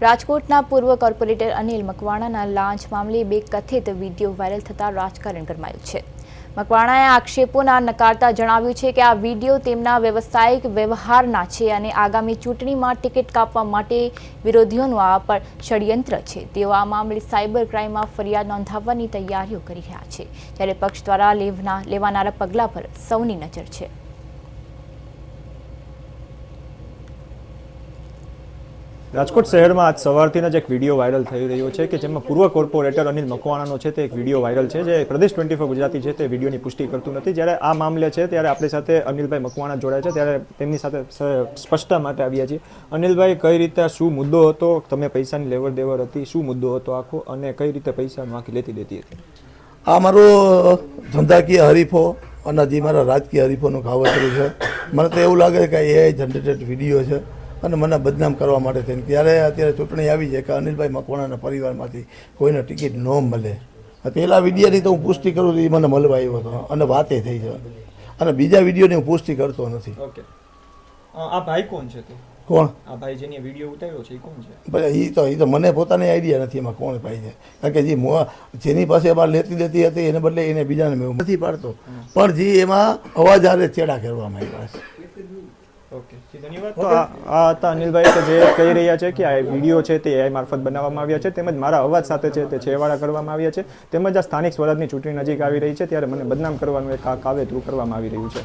રાજકોટના પૂર્વ કોર્પોરેટર અનિલ મકવાણાના લાંચ મામલે બે કથિત વિડીયો વાયરલ થતા રાજકારણ ગરમાયું છે। મકવાણાએ આક્ષેપોના નકારતા જણાવ્યું છે કે આ વિડીયો તેમના વ્યવસાયિક વ્યવહારના છે અને આગામી ચૂંટણીમાં ટિકિટ કાપવા માટે વિરોધીઓનું આ પર ષડયંત્ર છે। તેઓ આ મામલે સાયબર ક્રાઇમમાં ફરિયાદ નોંધાવવાની તૈયારીઓ કરી રહ્યા છે, જ્યારે પક્ષ દ્વારા લેવાનારા પગલાં પર સૌની નજર છે। રાજકોટ શહેરમાં આજ સવારથી જ એક વિડીયો વાયરલ થઈ રહ્યો છે કે જેમાં પૂર્વ કોર્પોરેટર અનિલ મકવાણાનો છે તે એક વિડીયો વાયરલ છે, જે પ્રદેશ 24 ગુજરાતી છે તે વિડીયોની પુષ્ટિ કરતું નથી। જ્યારે આ મામલે છે ત્યારે આપણી સાથે અનિલભાઈ મકવાણા જોડાય છે, ત્યારે તેમની સાથે સ્પષ્ટતા માટે આવ્યા છીએ। અનિલભાઈ, કઈ રીતે શું મુદ્દો હતો? તમે પૈસાની લેવડ દેવડ હતી, શું મુદ્દો હતો આખો, અને કઈ રીતે પૈસાનું આખી લેતી દેતી હતી? આ મારો ધંધાકીય હરીફો અને જે મારા રાજકીય હરીફોનું કાવતરું છે। મને તો એવું લાગે કે એ જનરેટેડ વિડીયો છે અને મને બદનામ કરવા માટે થઈને અત્યારે ચૂંટણી આવી છે કે અનિલભાઈ મકવાણાના પરિવારમાંથી કોઈને ટિકિટ ન મળે। પહેલા વિડીયોની તો હું પુષ્ટિ કરું તો એ મને મળવા આવ્યો હતો અને વાતે થઈ છે, અને બીજા વિડીયોની હું પુષ્ટિ કરતો નથી। ઓકે, આ ભાઈ કોણ છે? કોણ આ ભાઈ જેની વિડીયો ઉતાર્યો છે એ કોણ છે? ભાઈ એ તો મને પોતાને આઈડિયા નથી એમાં કોણ ભાઈ છે, કારણ કે જેની પાસે એમાં લેતી દેતી હતી એને બદલે એને બીજાને મેં નથી પાડતો, પણ જે એમાં અવાજ આરે ચેડા કરવામાં આવ્યા છે। ઓકે, ધન્યવાદ। તો આ હતા અનિલભાઈ કે જે કહી રહ્યા છે કે આ વિડીયો છે તે AI મારફત બનાવવામાં આવ્યા છે, તેમજ મારા અવાજ સાથે છે તે છેવાડા કરવામાં આવ્યા છે, તેમજ આ સ્થાનિક સ્વરાજની ચૂંટણી નજીક આવી રહી છે ત્યારે મને બદનામ કરવાનું એક કાવેતરું કરવામાં આવી રહ્યું છે।